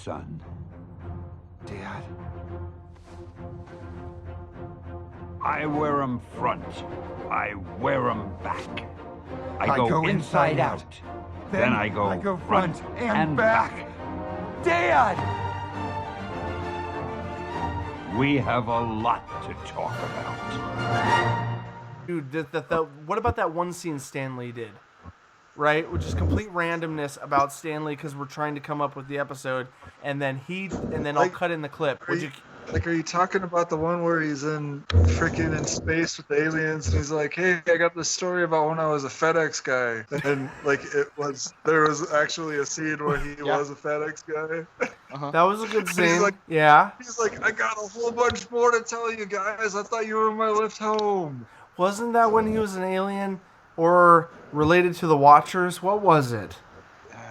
son. Dad. I wear 'em front. I wear 'em back. I go inside out. Then I go front and back. Dad! We have a lot to talk about. Dude, what about that one scene Stan Lee did? Right? Which is complete randomness about Stan Lee because we're trying to come up with the episode, and then I'll cut in the clip. Are you talking about the one where he's in space with the aliens and he's like, hey, I got this story about when I was a FedEx guy. And there was actually a scene where he was a FedEx guy. Uh-huh. That was a good scene. He's like, yeah. He's like, I got a whole bunch more to tell you guys. I thought you were my lift home. Wasn't that when he was an alien or related to the Watchers? What was it?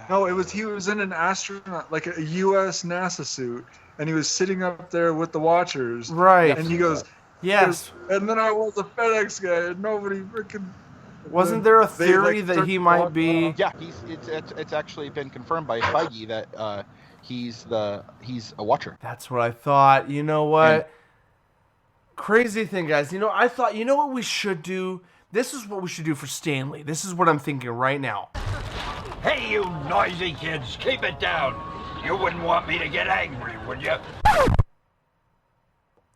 No, he was in an astronaut, like a U.S. NASA suit. And he was sitting up there with the Watchers. Right. And he goes, yes. And then I was a FedEx guy, and nobody freaking... Wasn't there a theory that he might be... Yeah, it's actually been confirmed by Feige that he's a Watcher. That's what I thought. You know what? Crazy thing, guys. I thought, what we should do? This is what we should do for Stanley. This is what I'm thinking right now. Hey, you noisy kids, keep it down. You wouldn't want me to get angry, would you?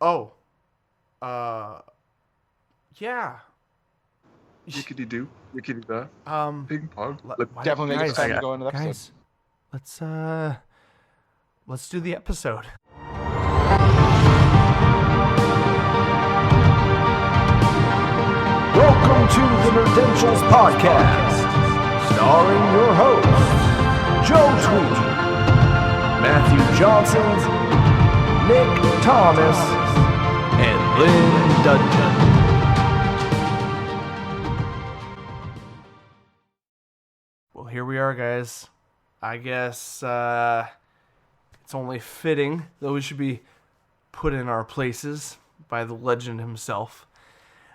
Oh. Yeah. Yickety do that. Ping pong. Definitely make it time to go into the episode. Guys, let's do the episode. Welcome to the Nerdentials podcast, starring your hosts, Joe Tweedy, Matthew Johnson, Nick Thomas, and Lynn Dungeon. Well, here we are, guys. I guess it's only fitting that we should be put in our places by the legend himself.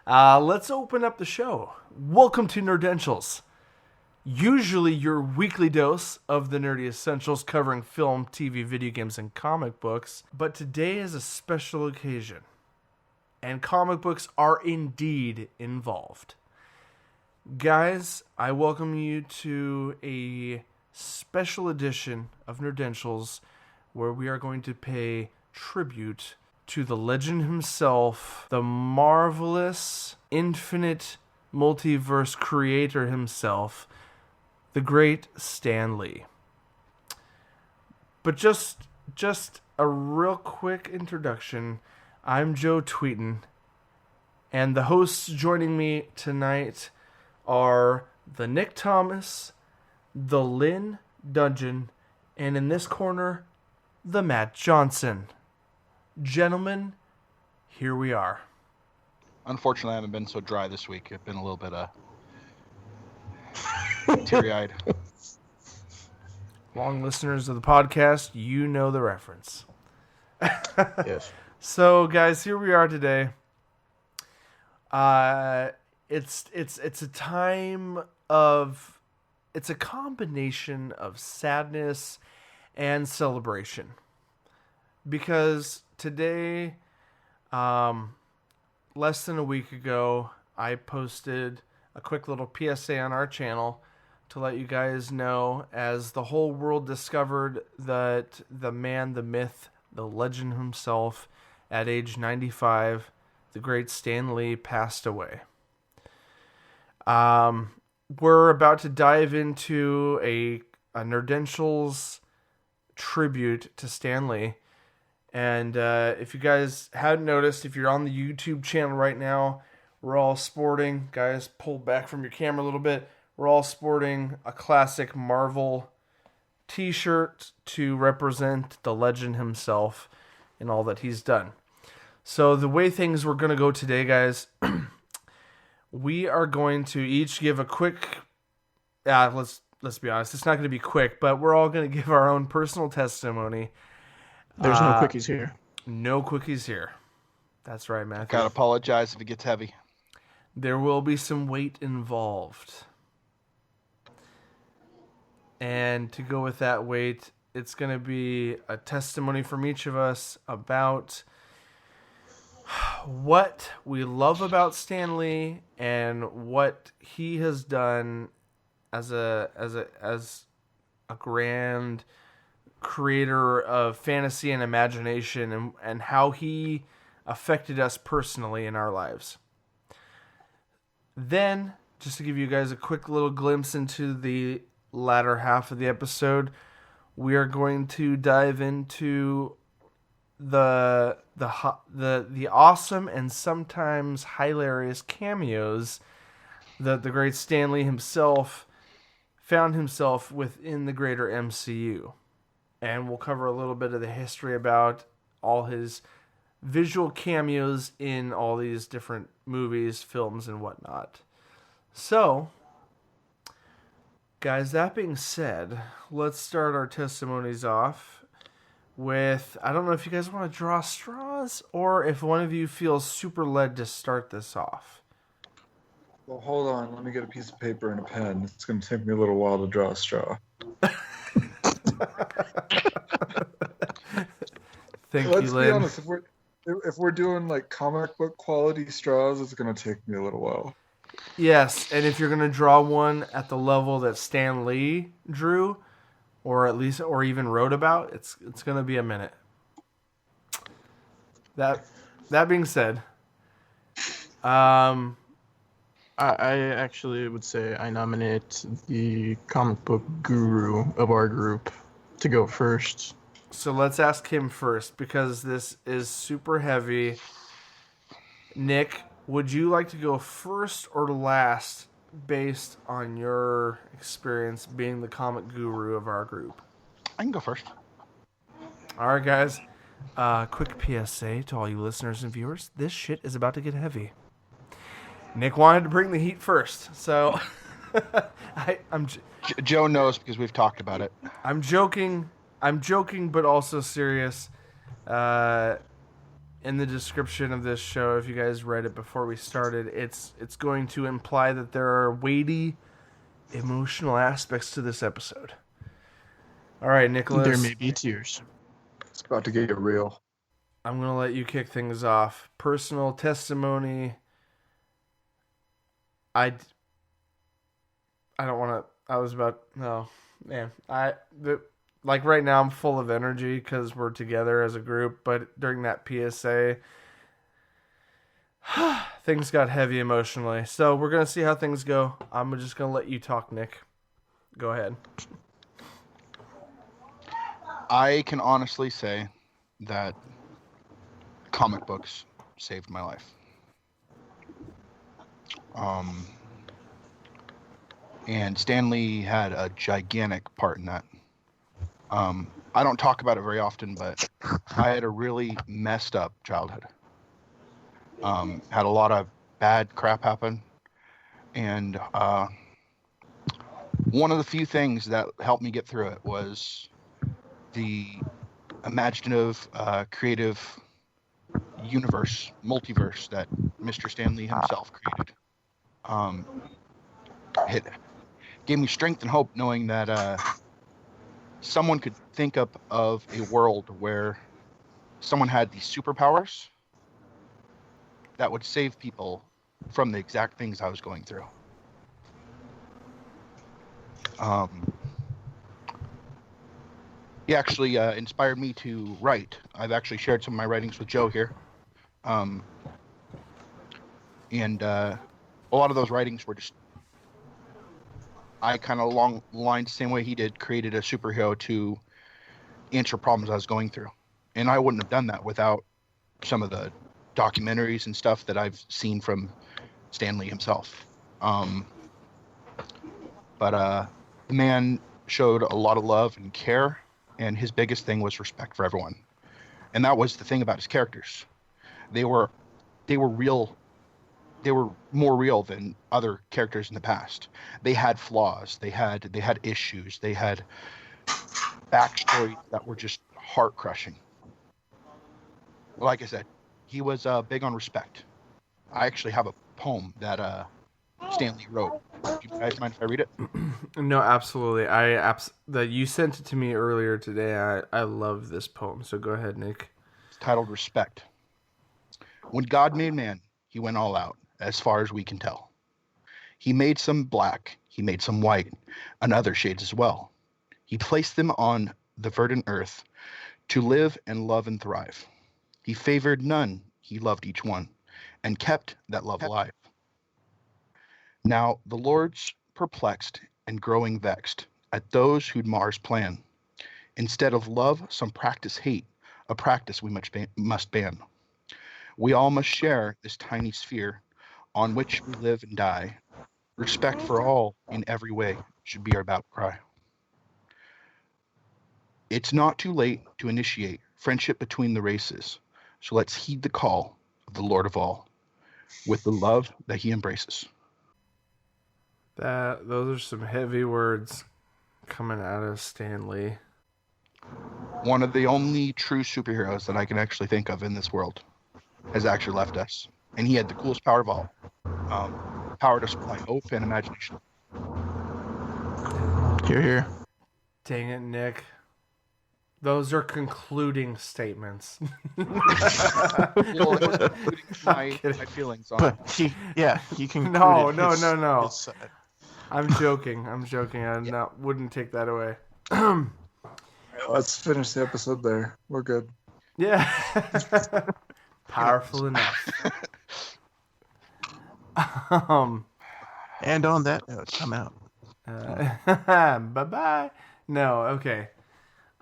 Let's open up the show. Welcome to Nerdentials. Usually your weekly dose of the nerdy essentials covering film, TV, video games, and comic books. But today is a special occasion. And comic books are indeed involved. Guys, I welcome you to a special edition of Nerdentials where we are going to pay tribute to the legend himself, the marvelous, infinite multiverse creator himself, the great Stan Lee. But just a real quick introduction. I'm Joe Tweeton, and the hosts joining me tonight are the Nick Thomas, the Lynn Dungeon, and in this corner, the Matt Johnson. Gentlemen, here we are. Unfortunately, I haven't been so dry this week. I've been a little bit teary-eyed. Long listeners of the podcast, you know the reference. Yes. So, guys, here we are today. It's a time of... It's a combination of sadness and celebration. Because today, less than a week ago, I posted a quick little PSA on our channel to let you guys know as the whole world discovered that the man, the myth, the legend himself, at age 95, the great Stan Lee passed away. We're about to dive into a Nerdentials tribute to Stan Lee. And if you guys hadn't noticed, if you're on the YouTube channel right now, we're all sporting, guys, pull back from your camera a little bit. We're all sporting a classic Marvel t-shirt to represent the legend himself and all that he's done. So the way things were going to go today, guys, we are going to each give a quick, let's be honest, it's not going to be quick, but we're all going to give our own personal testimony. There's no quickies here. No quickies here. That's right, Matthew. Gotta apologize if it gets heavy. There will be some weight involved. And to go with that weight, it's going to be a testimony from each of us about what we love about Stan Lee and what he has done as a grand creator of fantasy and imagination, and how he affected us personally in our lives. Then, just to give you guys a quick little glimpse into the latter half of the episode, we are going to dive into the awesome and sometimes hilarious cameos that the great Stan Lee himself found himself within the greater MCU. And we'll cover a little bit of the history about all his visual cameos in all these different movies, films, and whatnot. So, guys, that being said, let's start our testimonies off with, I don't know if you guys want to draw straws or if one of you feels super led to start this off. Well, hold on. Let me get a piece of paper and a pen. It's going to take me a little while to draw a straw. Thank Let's you, be Lynn. honest. If we're doing like comic book quality straws, it's going to take me a little while. Yes, and if you're going to draw one at the level that Stan Lee drew, or even wrote about, it's going to be a minute. That being said, I actually would say I nominate the comic book guru of our group to go first. so let's ask him first, because this is super heavy. Nick, would you like to go first or last based on your experience being the comic guru of our group? I can go first. All right, guys. Quick PSA to all you listeners and viewers. This shit is about to get heavy. Nick wanted to bring the heat first, so I'm Joe knows because we've talked about it. I'm joking, but also serious. In the description of this show, if you guys read it before we started, it's going to imply that there are weighty, emotional aspects to this episode. All right, Nicholas. There may be tears. It's about to get real. I'm going to let you kick things off. Personal testimony. I don't want to... No, man. Like right now I'm full of energy because we're together as a group, but during that PSA, things got heavy emotionally. So we're going to see how things go. I'm just going to let you talk, Nick. Go ahead. I can honestly say that comic books saved my life. And Stan Lee had a gigantic part in that. I don't talk about it very often, but I had a really messed up childhood. Had a lot of bad crap happen. And one of the few things that helped me get through it was the imaginative, creative universe, multiverse that Mr. Stan Lee himself created. It gave me strength and hope knowing that someone could think up of a world where someone had these superpowers that would save people from the exact things I was going through. He actually inspired me to write. I've actually shared some of my writings with Joe here. And a lot of those writings were just, I kind of along the lines, same way he did, created a superhero to answer problems I was going through. And I wouldn't have done that without some of the documentaries and stuff that I've seen from Stan Lee himself. But the man showed a lot of love and care, and his biggest thing was respect for everyone. And that was the thing about his characters. They were real. They were more real than other characters in the past. They had flaws. They had issues. They had backstories that were just heart crushing. Like I said, he was big on respect. I actually have a poem that Stanley wrote. Do you guys mind if I read it? No, absolutely. That you sent it to me earlier today. I love this poem. So go ahead, Nick. It's titled Respect. When God made man, he went all out, as far as we can tell. He made some black, he made some white, and other shades as well. He placed them on the verdant earth to live and love and thrive. He favored none, he loved each one, and kept that love alive. Now the Lord's perplexed and growing vexed at those who'd Mars plan. Instead of love, some practice hate, a practice we must ban. We all must share this tiny sphere on which we live and die. Respect for all in every way should be our battle cry. It's not too late to initiate friendship between the races, so let's heed the call of the Lord of all with the love that he embraces. Those are some heavy words coming out of Stanley. One of the only true superheroes that I can actually think of in this world has actually left us. And he had the coolest power of all. Power to supply hope and imagination. Hear, hear. Dang it, Nick. Those are concluding statements. Well, it was including my feelings on it. But he can. No. I'm joking. I wouldn't take that away. Let's finish the episode there. We're good. Yeah. Powerful enough. And on that note, I'm out. Bye-bye. No, okay.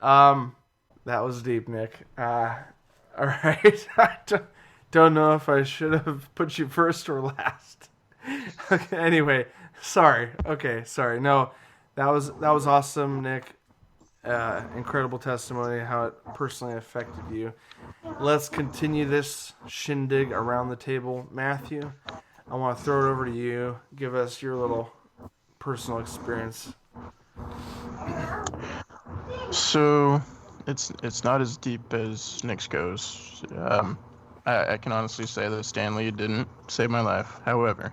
That was deep, Nick. All right. I don't know if I should have put you first or last. Okay. Anyway, sorry. Okay, sorry. No, that was awesome, Nick. Incredible testimony, how it personally affected you. Let's continue this shindig around the table. Matthew, I want to throw it over to you. Give us your little personal experience. So, it's not as deep as Nick's goes. I can honestly say that Stanley didn't save my life. However,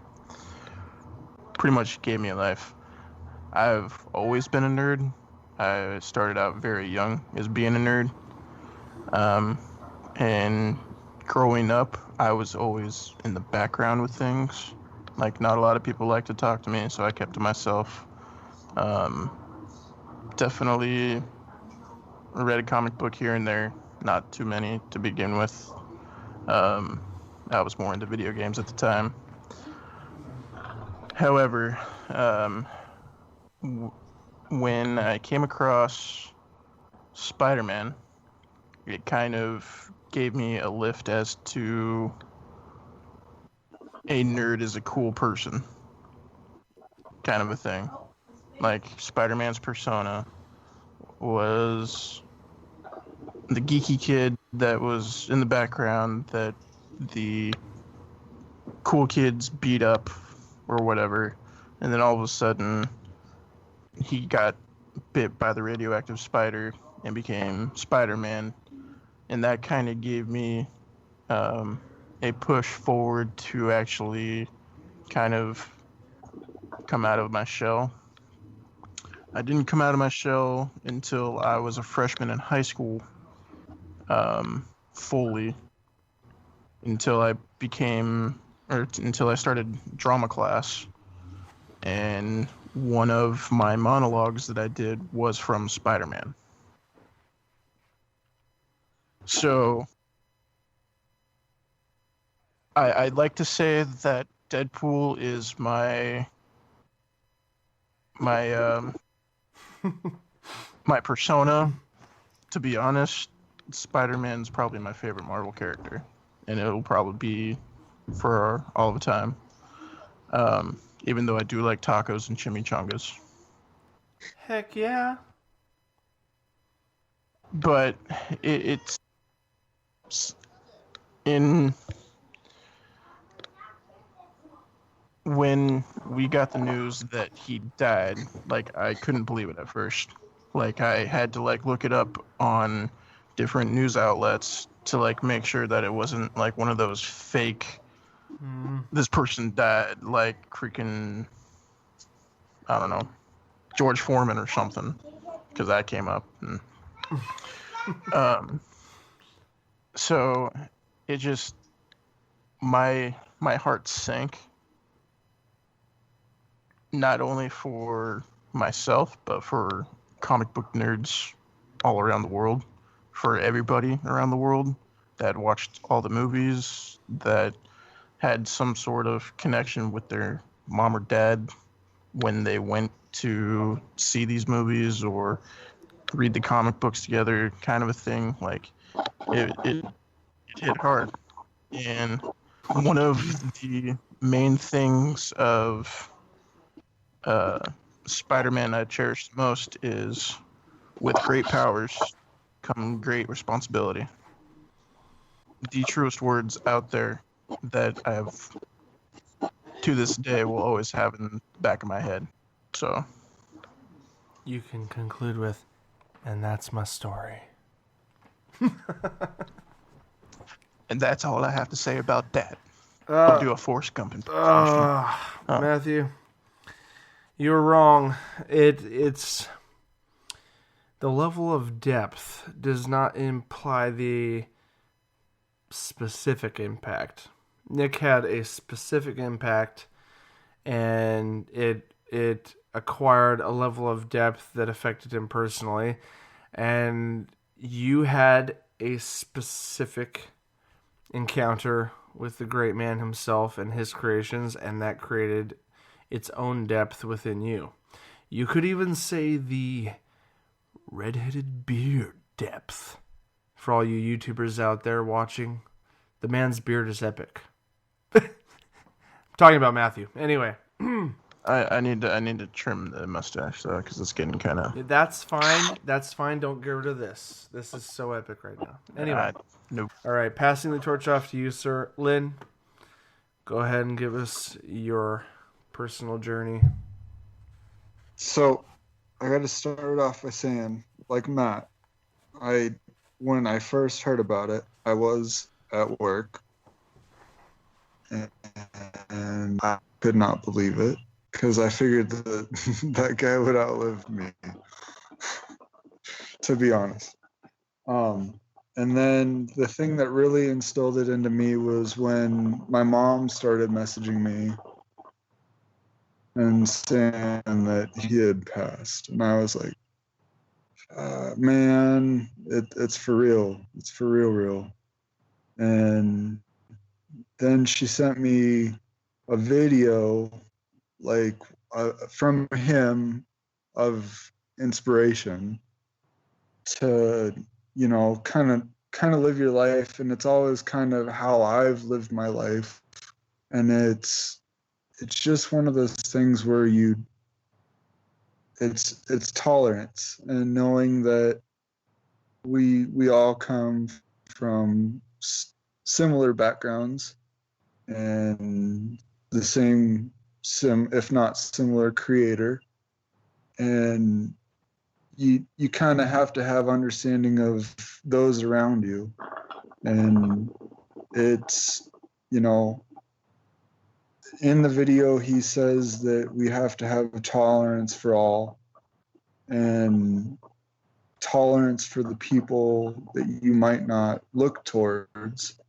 pretty much gave me a life. I've always been a nerd. I started out very young as being a nerd. And growing up, I was always in the background with things. Like, not a lot of people like to talk to me, so I kept to myself. Definitely read a comic book here and there, not too many to begin with. I was more into video games at the time. However, when I came across Spider-Man, it kind of gave me a lift as to a nerd is a cool person kind of a thing. Like, Spider-Man's persona was the geeky kid that was in the background that the cool kids beat up or whatever, and then all of a sudden he got bit by the radioactive spider and became Spider-Man, and that kind of gave me a push forward to actually kind of come out of my shell. I didn't come out of my shell until I was a freshman in high school, fully, until I started drama class, and one of my monologues that I did was from Spider-Man. So I'd like to say that Deadpool is my persona. To be honest, Spider-Man's probably my favorite Marvel character, and it'll probably be for all the time. Even though I do like tacos and chimichangas. Heck yeah. But it's in when we got the news that he died, like, I couldn't believe it at first. Like, I had to look it up on different news outlets to make sure that it wasn't one of those fake this person died, like freaking, I don't know, George Foreman or something, because that came up. And, so it just, my heart sank, not only for myself, but for comic book nerds all around the world, for everybody around the world that watched all the movies, that had some sort of connection with their mom or dad when they went to see these movies or read the comic books together, kind of a thing. Like, it hit hard. And one of the main things of Spider-Man I cherish the most is, with great powers come great responsibility. The truest words out there that I have, to this day, will always have in the back of my head. So You can conclude with, and that's my story. and that's all I have to say about that. I'll do a Forrest Gump impersonation. Matthew, you were wrong. It's the level of depth does not imply the specific impact. Nick had a specific impact, and it acquired a level of depth that affected him personally, and you had a specific encounter with the great man himself and his creations, and that created its own depth within you. You could even say the redheaded beard depth. For all you YouTubers out there watching, the man's beard is epic. I'm talking about Matthew. Anyway. I need to trim the mustache though, because it's getting kind of. That's fine. That's fine. Don't get rid of this. This is so epic right now. Anyway. Nope. All right. Passing the torch off to you, sir. Lynn, go ahead and give us your personal journey. So, I got to start off by saying, like Matt, when I first heard about it, I was at work, and I could not believe it, because I figured that that guy would outlive me, to be honest. And then the thing that really instilled it into me was when my mom started messaging me and saying that he had passed. And I was like, man, it's for real. It's for real. And then she sent me a video, like, from him, of inspiration to, kind of live your life. And it's always kind of how I've lived my life. And it's just one of those things where it's tolerance, and knowing that we all come from similar backgrounds and the same if not similar creator, and you kind of have to have understanding of those around you. And it's, in the video, he says that we have to have a tolerance for all, and tolerance for the people that you might not look towards,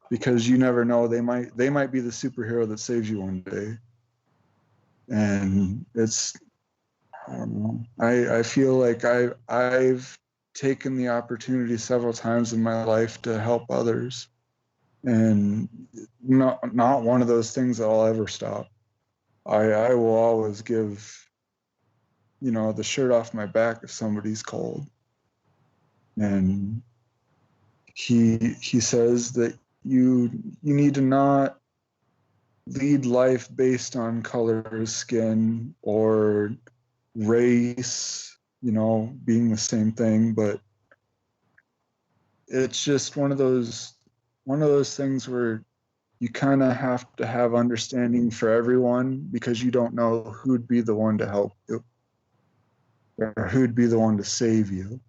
because you never know, they might be the superhero that saves you one day. And it's, I don't know, I feel like I've taken the opportunity several times in my life to help others, and not one of those things that I'll ever stop. I will always give, the shirt off my back if somebody's cold. And he says that you need to not lead life based on color of skin or race, being the same thing, but it's just one of those things where you kind of have to have understanding for everyone, because you don't know who'd be the one to help you or who'd be the one to save you.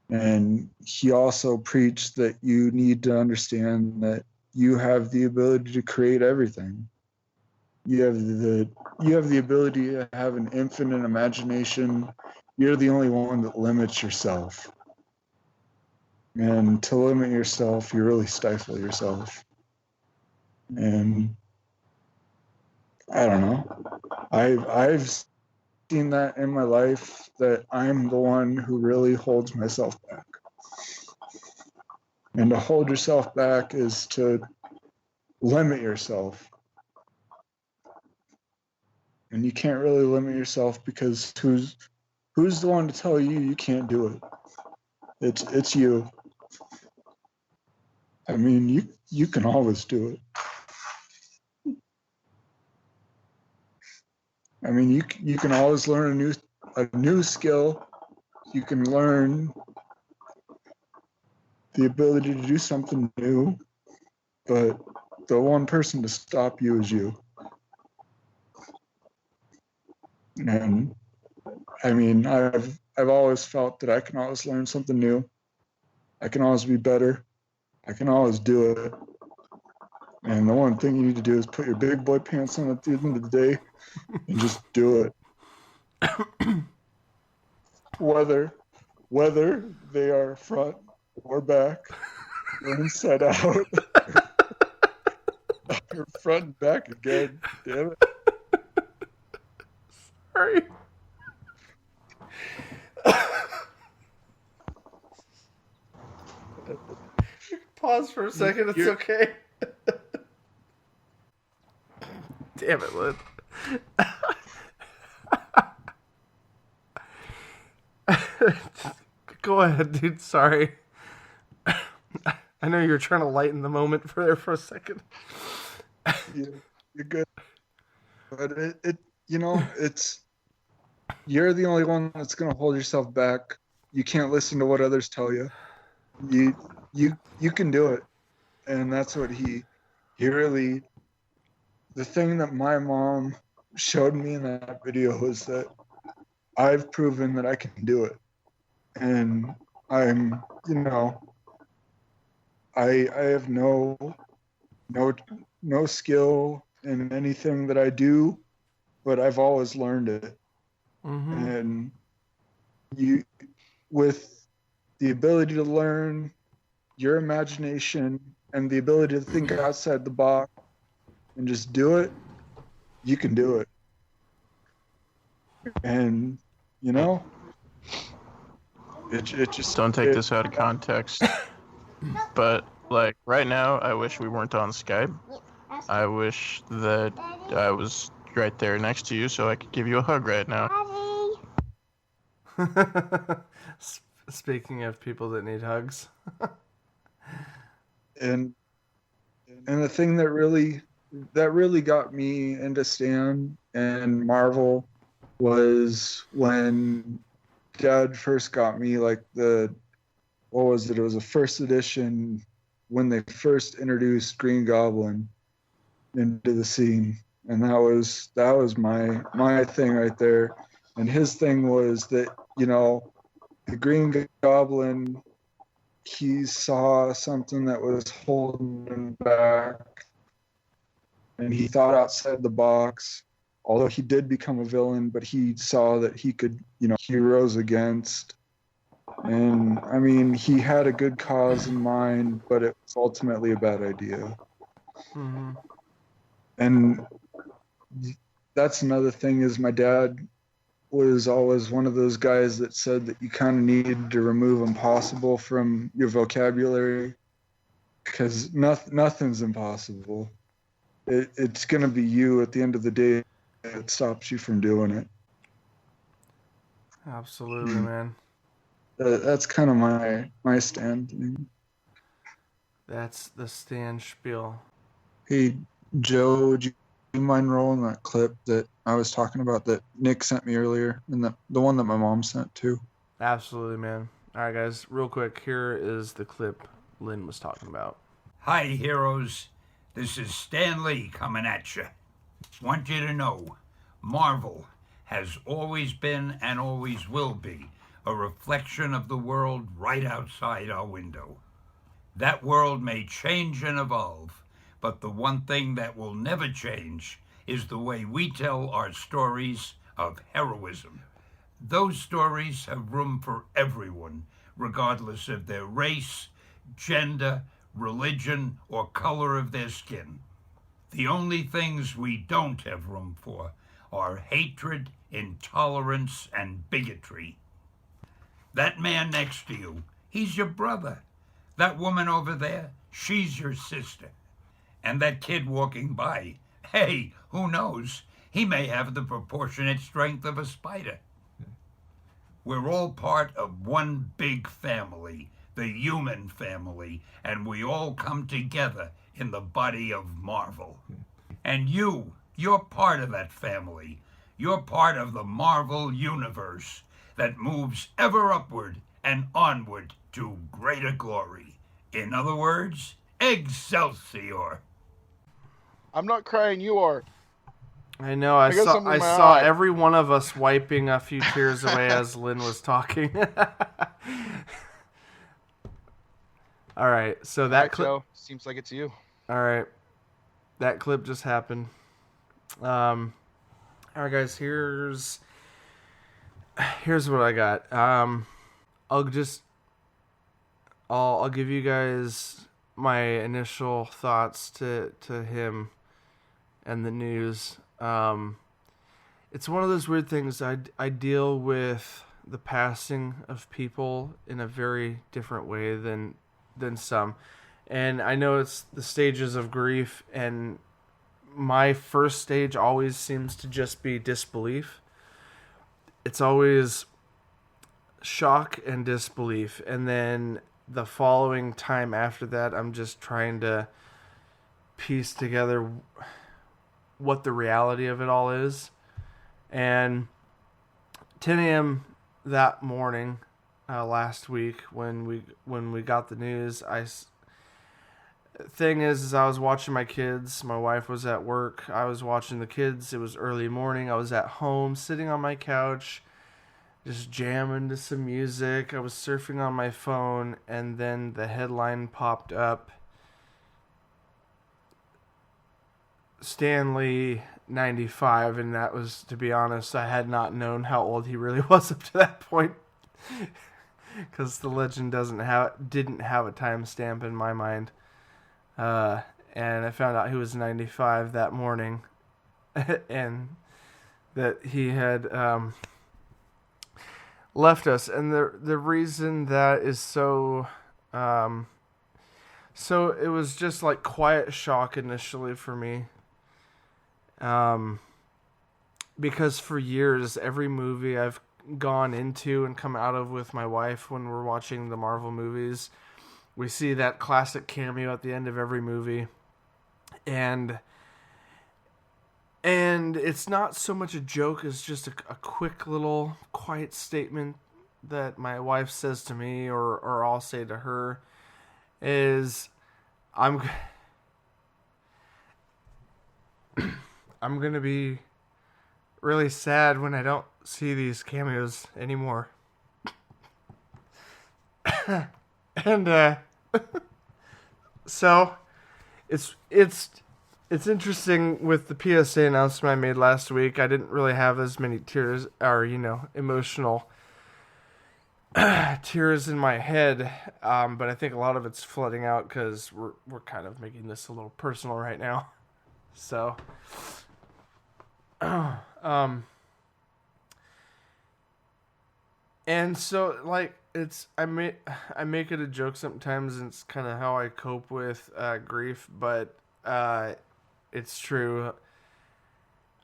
And he also preached that you need to understand that you have the ability to create everything. You have the ability to have an infinite imagination. You're the only one that limits yourself. And to limit yourself, you really stifle yourself. And I don't know. I've seen that in my life, that I'm the one who really holds myself back. And to hold yourself back is to limit yourself. And you can't really limit yourself, because who's the one to tell you you can't do it? It's you. I mean, you can always do it. I mean, you can always learn a new skill. You can learn the ability to do something new, but the one person to stop you is you. And I mean, I've always felt that I can always learn something new. I can always be better. I can always do it. And the one thing you need to do is put your big boy pants on at the end of the day and just do it. Whether they are front or back or inside out or front and back again. Damn it. Sorry. Pause for a second. It's okay. Damn it, Lynn. Go ahead, dude. Sorry. I know you were trying to lighten the moment for a second. You're good. But it's you're the only one that's gonna hold yourself back. You can't listen to what others tell you. You can do it. And that's what he really, the thing that my mom showed me in that video was that I've proven that I can do it. And I'm, I have no skill in anything that I do, but I've always learned it. Mm-hmm. And with the ability to learn, your imagination, and the ability to think outside the box and just do it, you can do it. And it just don't take this out of context. But like right now, I wish we weren't on Skype. I wish that I was right there next to you so I could give you a hug right now. Speaking of people that need hugs. and the thing that really got me into Stan and Marvel was when Dad first got me like what was it? It was a first edition when they first introduced Green Goblin into the scene. And that was my thing right there. And his thing was that, the Green Goblin, he saw something that was holding him back, and he thought outside the box. Although he did become a villain, but he saw that he could, he rose against. And I mean, he had a good cause in mind, but it was ultimately a bad idea. Mm-hmm. And that's another thing is my dad was always one of those guys that said that you kind of needed to remove impossible from your vocabulary, because nothing's impossible. It's going to be you at the end of the day that stops you from doing it. Absolutely, man. That's kind of my stand. That's the Stan spiel. Hey, Joe, do you mind rolling that clip that I was talking about that Nick sent me earlier, and the one that my mom sent too? Absolutely, man. All right, guys, real quick, here is the clip Lynn was talking about. Hi, heroes. This is Stan Lee coming at you. Want you to know, Marvel has always been and always will be a reflection of the world right outside our window. That world may change and evolve, but the one thing that will never change is the way we tell our stories of heroism. Those stories have room for everyone, regardless of their race, gender, religion, or color of their skin. The only things we don't have room for are hatred, intolerance, and bigotry. That man next to you, he's your brother. That woman over there, she's your sister. And that kid walking by, hey, who knows? He may have the proportionate strength of a spider. We're all part of one big family, the human family, and we all come together in the body of Marvel. And you're part of that family. You're part of the Marvel universe that moves ever upward and onward to greater glory. In other words, Excelsior. I'm not crying, you are. I know. I got saw. something I in my saw eye. every one of us wiping a few tears away as Lynn was talking. All right. So that Alright, clip. Joe, seems like it's you. All right. That clip just happened. All right, guys. Here's what I got. I'll give you guys my initial thoughts to him and the news. It's one of those weird things. I deal with the passing of people in a very different way than some, and I know it's the stages of grief, and my first stage always seems to just be disbelief. It's always shock and disbelief, and then the following time after that, I'm just trying to piece together what the reality of it all is. And 10 a.m. that morning, last week, when we got the news, thing is I was watching my kids. My wife was at work. I was watching the kids. It was early morning. I was at home, sitting on my couch, just jamming to some music. I was surfing on my phone, and then the headline popped up. Stan Lee, 95, and that was, to be honest, I had not known how old he really was up to that point, because the legend didn't have a timestamp in my mind, and I found out he was 95 that morning, and that he had left us. And the reason that is so it was just like quiet shock initially for me. Because for years, every movie I've gone into and come out of with my wife when we're watching the Marvel movies, we see that classic cameo at the end of every movie. And it's not so much a joke as just a quick little quiet statement that my wife says to me, or I'll say to her, is I'm going to be really sad when I don't see these cameos anymore. And so it's interesting with the PSA announcement I made last week. I didn't really have as many tears or emotional tears in my head, but I think a lot of it's flooding out because we're kind of making this a little personal right now. So and so like I make it a joke sometimes, and it's kind of how I cope with grief, but it's true.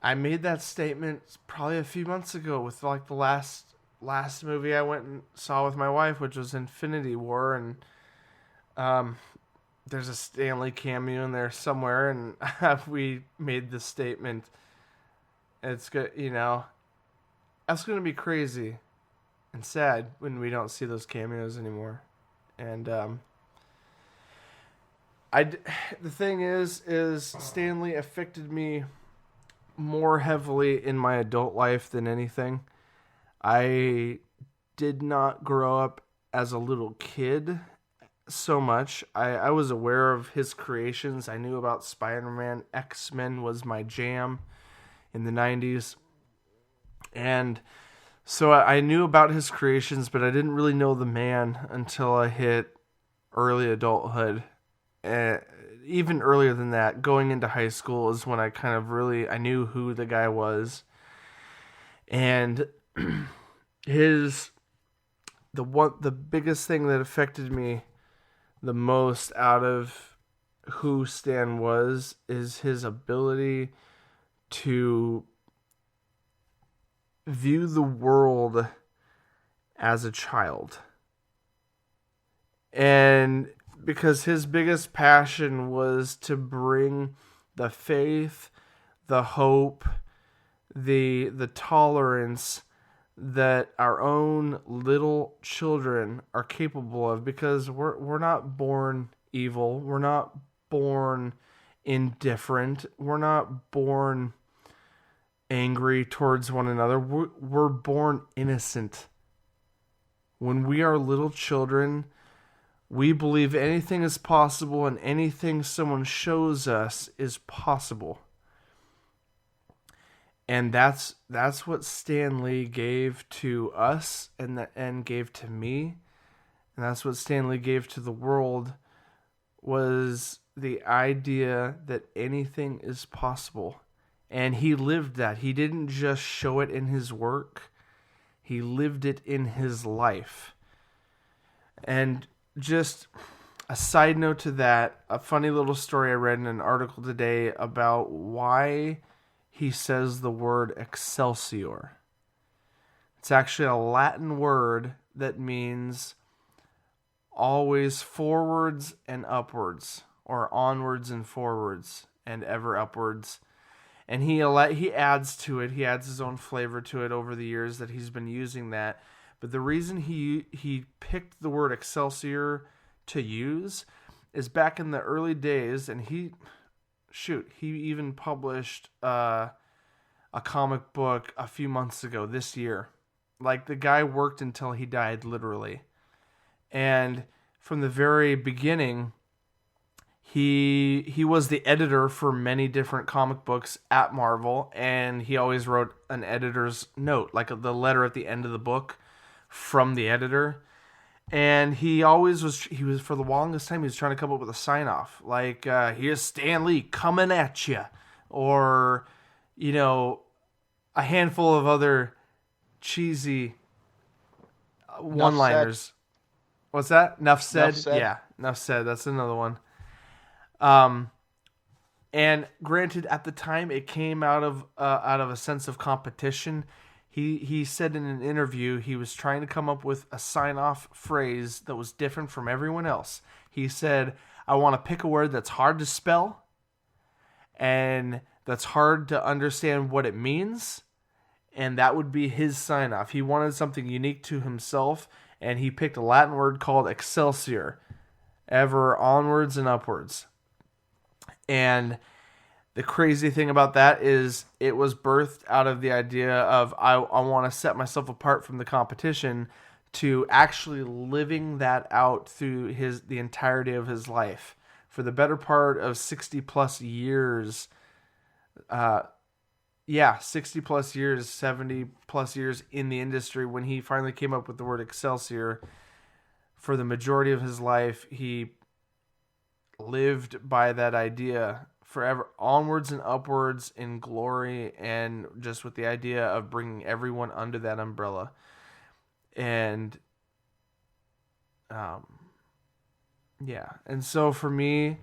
I made that statement probably a few months ago with like the last movie I went and saw with my wife, which was Infinity War, and there's a Stanley cameo in there somewhere, and we made the statement. It's good, that's going to be crazy and sad when we don't see those cameos anymore. And the thing is Stanley affected me more heavily in my adult life than anything. I did not grow up as a little kid so much. I was aware of his creations. I knew about Spider-Man. X-Men was my jam in the 90s. And so I knew about his creations, but I didn't really know the man until I hit early adulthood. Even earlier than that, going into high school is when I kind of really, I knew who the guy was. And the biggest thing that affected me the most out of who Stan was is his ability to view the world as a child. And because his biggest passion was to bring the faith, the hope, the tolerance that our own little children are capable of, because we're not born evil, we're not born indifferent, we're not born angry towards one another. We're born innocent. When we are little children, we believe anything is possible, and anything someone shows us is possible. And that's what Stan Lee gave to us and gave to me. And that's what Stan Lee gave to the world, was the idea that anything is possible. And he lived that. He didn't just show it in his work. He lived it in his life. And just a side note to that, a funny little story I read in an article today about why he says the word Excelsior. It's actually a Latin word that means always forwards and upwards, or onwards and forwards and ever upwards. And he adds to it. He adds his own flavor to it over the years that he's been using that. But the reason he picked the word Excelsior to use is back in the early days, and he even published a comic book a few months ago, this year. Like, the guy worked until he died, literally. And from the very beginning, he was the editor for many different comic books at Marvel, and he always wrote an editor's note, like the letter at the end of the book from the editor. And he was for the longest time, he was trying to come up with a sign-off, like, here's Stan Lee coming at you, or, a handful of other cheesy one-liners. What's that? Enough said? Enough said. Yeah, enough said. That's another one. And granted, at the time, it came out of a sense of competition. He said in an interview he was trying to come up with a sign-off phrase that was different from everyone else. He said, I want to pick a word that's hard to spell and that's hard to understand what it means, and that would be his sign-off. He wanted something unique to himself, and he picked a Latin word called Excelsior, ever onwards and upwards. And the crazy thing about that is it was birthed out of the idea of I want to set myself apart from the competition, to actually living that out through the entirety of his life. For the better part of 60 plus years, 60 plus years, 70 plus years in the industry, when he finally came up with the word Excelsior, for the majority of his life, he lived by that idea forever, onwards and upwards in glory, and just with the idea of bringing everyone under that umbrella. And and so for me,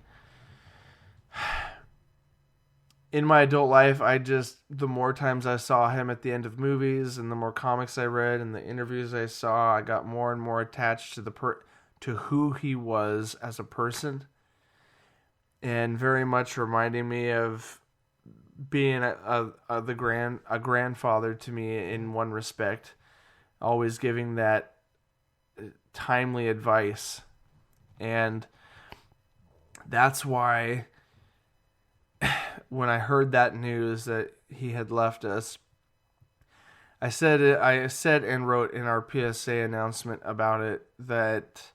in my adult life, the more times I saw him at the end of movies, and the more comics I read and the interviews I saw, I got more and more attached to who he was as a person. And very much reminding me of being a grandfather to me in one respect, always giving that timely advice. And that's why when I heard that news that he had left us, I said and wrote in our PSA announcement about it that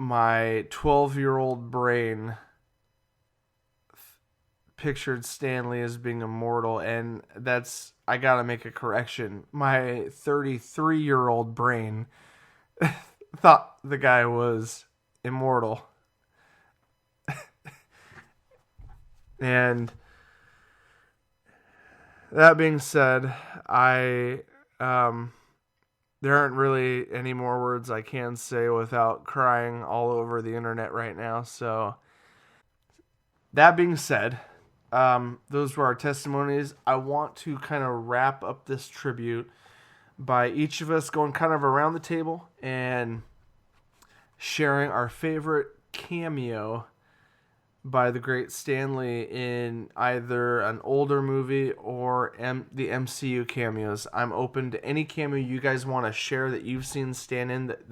my 12-year-old brain pictured Stanley as being immortal, and I gotta make a correction. My 33-year-old brain thought the guy was immortal. And that being said, there aren't really any more words I can say without crying all over the internet right now. So, that being said, those were our testimonies. I want to kind of wrap up this tribute by each of us going kind of around the table and sharing our favorite cameo by the great Stanley in either an older movie or the MCU cameos. I'm open to any cameo you guys want to share that you've seen Stan in that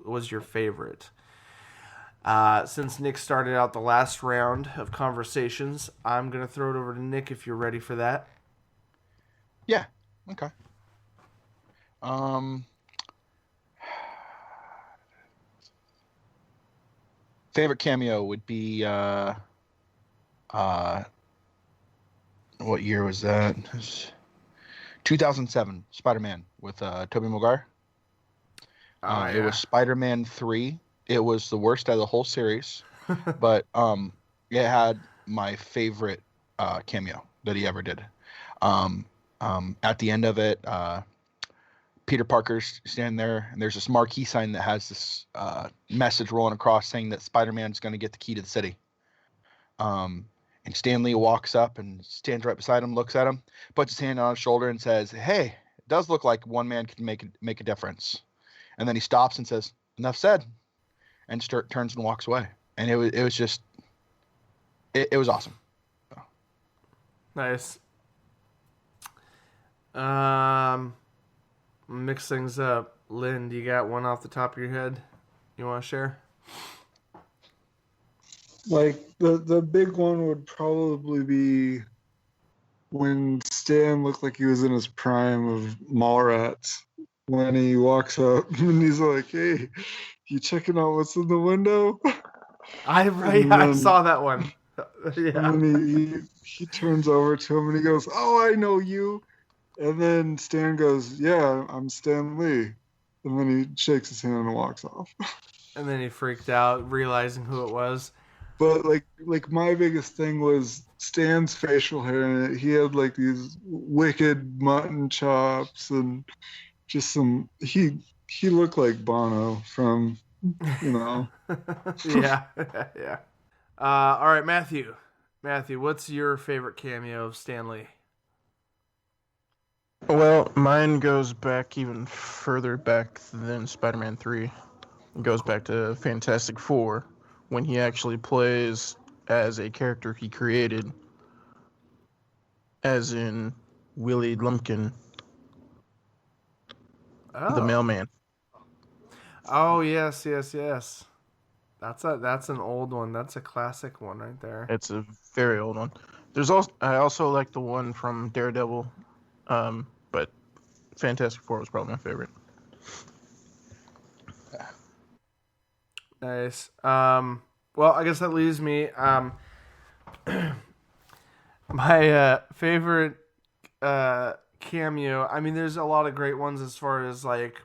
was your favorite. Since Nick started out the last round of conversations, I'm going to throw it over to Nick if you're ready for that. Yeah. Okay. Favorite cameo would be what year was that? It was 2007 Spider-Man with Tobey Maguire. Yeah. It was Spider-Man 3. It was the worst out of the whole series, but it had my favorite cameo that he ever did. At the end of it, Peter Parker's standing there, and there's this marquee sign that has this message rolling across saying that Spider-Man's going to get the key to the city. And Stan Lee walks up and stands right beside him, looks at him, puts his hand on his shoulder and says, "Hey, it does look like one man can make a difference." And then he stops and says, "Enough said," and turns and walks away. And it was just, it was awesome. Nice. Mix things up. Lynn, do you got one off the top of your head you want to share? Like the big one would probably be when Stan looked like he was in his prime of Mallrats. When he walks up and he's like, "Hey, you checking out what's in the window?" I saw that one. Yeah. And then he turns over to him and he goes, "Oh, I know you." And then Stan goes, "Yeah, I'm Stan Lee." And then he shakes his hand and walks off. And then he freaked out, realizing who it was. But like my biggest thing was Stan's facial hair, and he had like these wicked mutton chops and just some. He looked like Bono from, Yeah, yeah. All right, Matthew. Matthew, what's your favorite cameo of Stan Lee? Well, mine goes back even further back than Spider-Man 3. It goes back to Fantastic Four, when he actually plays as a character he created, as in Willie Lumpkin, the mailman. Oh, yes. That's an old one. That's a classic one right there. It's a very old one. I also like the one from Daredevil, but Fantastic Four was probably my favorite. Nice. Well, I guess that leaves me. My favorite cameo. I mean, there's a lot of great ones as far as like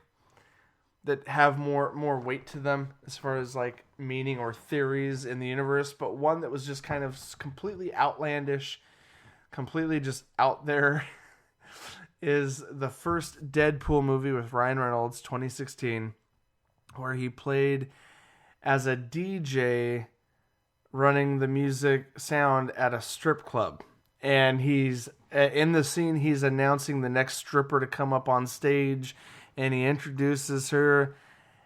that have more weight to them as far as like meaning or theories in the universe. But one that was just kind of completely outlandish, completely just out there, is the first Deadpool movie with Ryan Reynolds, 2016, where he played as a DJ running the music sound at a strip club. And he's in the scene, he's announcing the next stripper to come up on stage, and he introduces her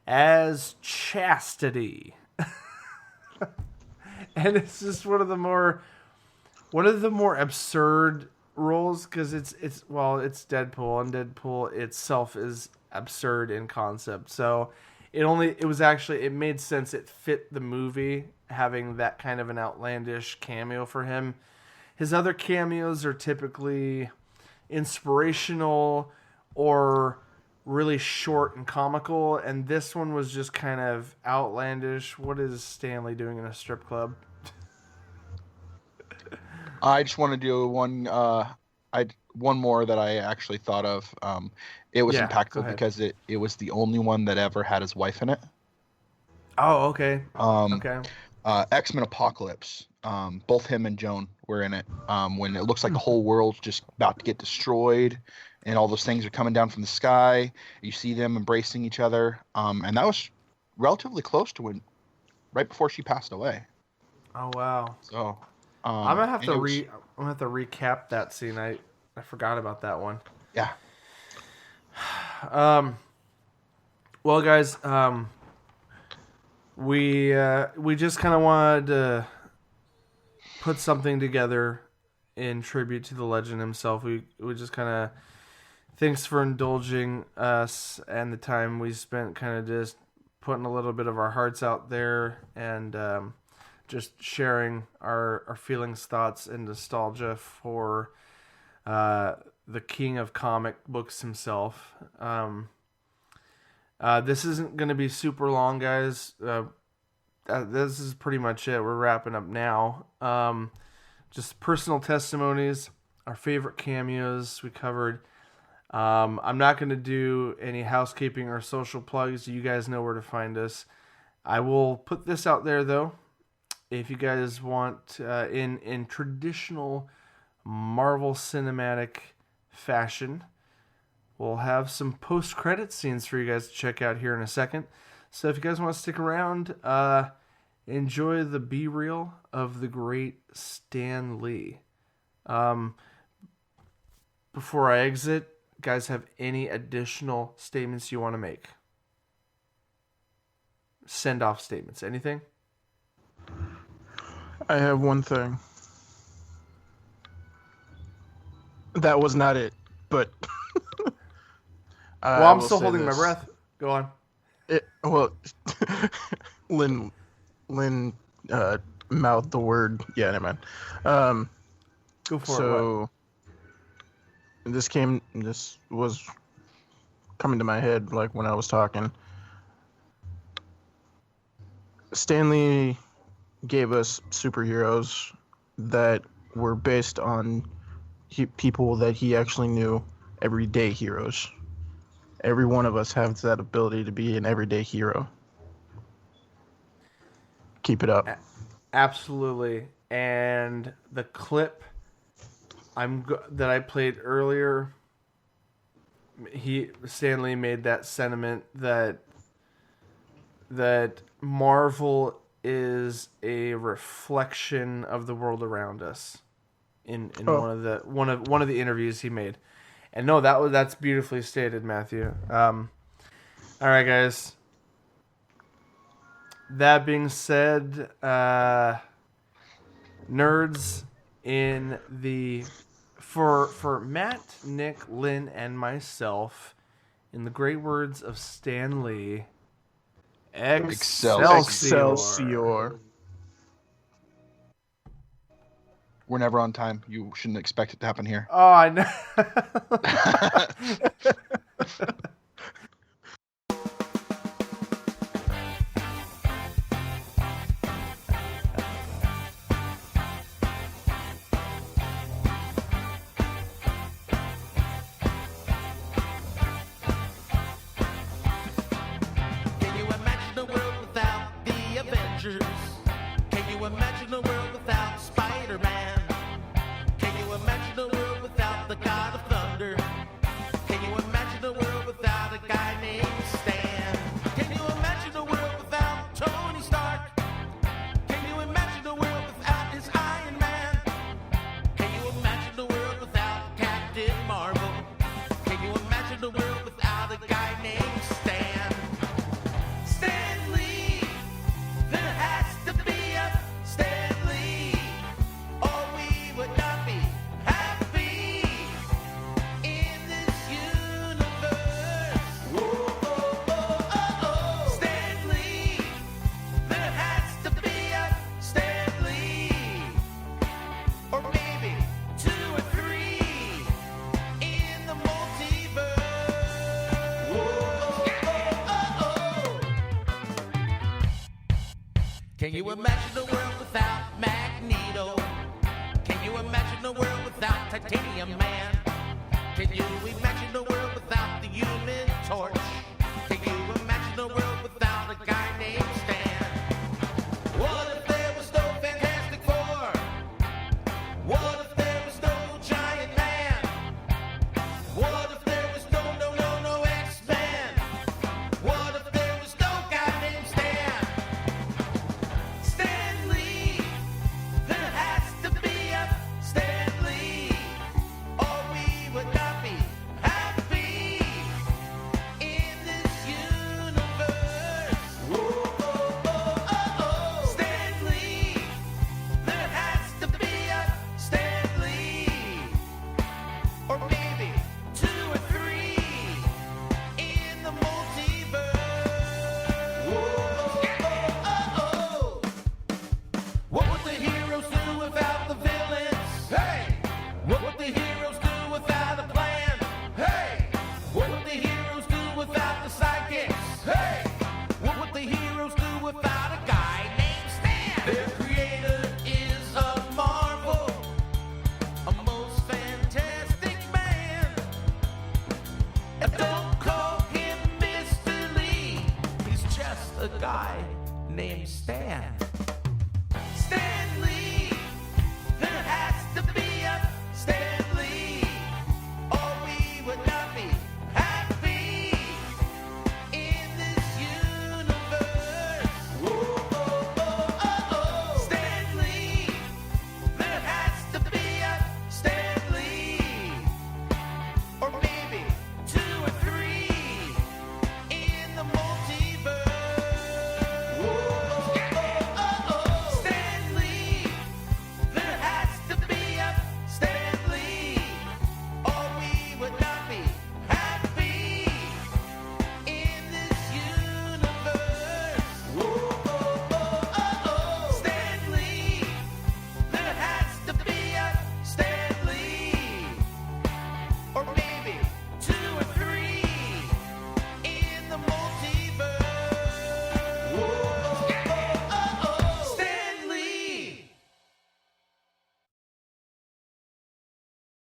as Chastity. And it's just one of the more absurd roles, because it's Deadpool, and Deadpool itself is absurd in concept. So it made sense. It fit the movie having that kind of an outlandish cameo for him. His other cameos are typically inspirational or really short and comical, and this one was just kind of outlandish. What is Stanley doing in a strip club? I just want to do one more that I actually thought of. It was Yeah, go impactful ahead. because it was the only one that ever had his wife in it. Oh, okay. Okay. X-Men Apocalypse. Both him and Joan were in it. When it looks like the whole world's just about to get destroyed, and all those things are coming down from the sky. You see them embracing each other. And that was relatively close to when, right before she passed away. Oh, wow. So I'm gonna have and it was- I'm gonna have to recap that scene. I forgot about that one. Yeah. Well, guys, we just kind of wanted to put something together in tribute to the legend himself. We just kind of thanks for indulging us and the time we spent kind of just putting a little bit of our hearts out there and just sharing our feelings, thoughts, and nostalgia for the king of comic books himself. This isn't going to be super long, guys. This is pretty much it. We're wrapping up now. Just personal testimonies, our favorite cameos we covered. I'm not going to do any housekeeping or social plugs. You guys know where to find us. I will put this out there, though. If you guys want, in traditional Marvel Cinematic fashion, we'll have some post-credit scenes for you guys to check out here in a second. So if you guys want to stick around, enjoy the B-reel of the great Stan Lee. Before I exit, guys have any additional statements you want to make? Send-off statements. Anything? I have one thing. That was not it, but Well, I'm still holding my breath. Go on. Lynn mouthed the word. Yeah, never mind. Go for it. So this was coming to my head like when I was talking. Stanley gave us superheroes that were based on people that he actually knew, everyday heroes. Every one of us has that ability to be an everyday hero. Keep it up. Absolutely. And the clip that I played earlier, Stanley made that sentiment that Marvel is a reflection of the world around us in one of the interviews he made. And no, that's beautifully stated, Matthew. All right, guys. That being said, nerds in the for Matt, Nick, Lynn, and myself, in the great words of Stan Lee, Excelsior. We're never on time. You shouldn't expect it to happen here. Oh, I know. Can you imagine a world without the Avengers? Can you imagine a world without Spider-Man? Can you imagine a world without the God of Thunder? Can you imagine a world without a guy named Stan? Can you imagine a world without Tony Stark? Can you imagine a world without his Iron Man? Can you imagine a world without Captain Marvel? Can you imagine a world without a guy named Stan? Stan Lee, there has to be a Stan Lee, or we would not be happy in this universe. Whoa, oh, oh, oh, oh. Stan Lee, there has to be a Stan Lee, or maybe 2 or 3 in the multiverse. Whoa. Can you imagine a world without Magneto? Can you imagine a world without Titanium Man? Can you imagine a world without the Human Torch? Can you imagine a world without a guy named Stan? What if there was no Fantastic Four? What if there was no Giant Man? What if there was no X-Men? What if there was no guy named Stan? Stan Lee, there has to be a Stan Lee, or we would not be happy in this universe. Whoa, oh, oh, oh, oh. Stan Lee, there has to be a Stan Lee, or maybe 2 or 3 in the multiverse. Whoa, oh, oh, oh. What would the heroes do without the villains? Hey! What would the heroes do without a plan? Hey! What would the heroes do without the sidekicks? Hey! What would the heroes do without a guy named Stan? Their creator is a marvel, a most fantastic man. And don't call him Mr. Lee, he's just a guy named Stan.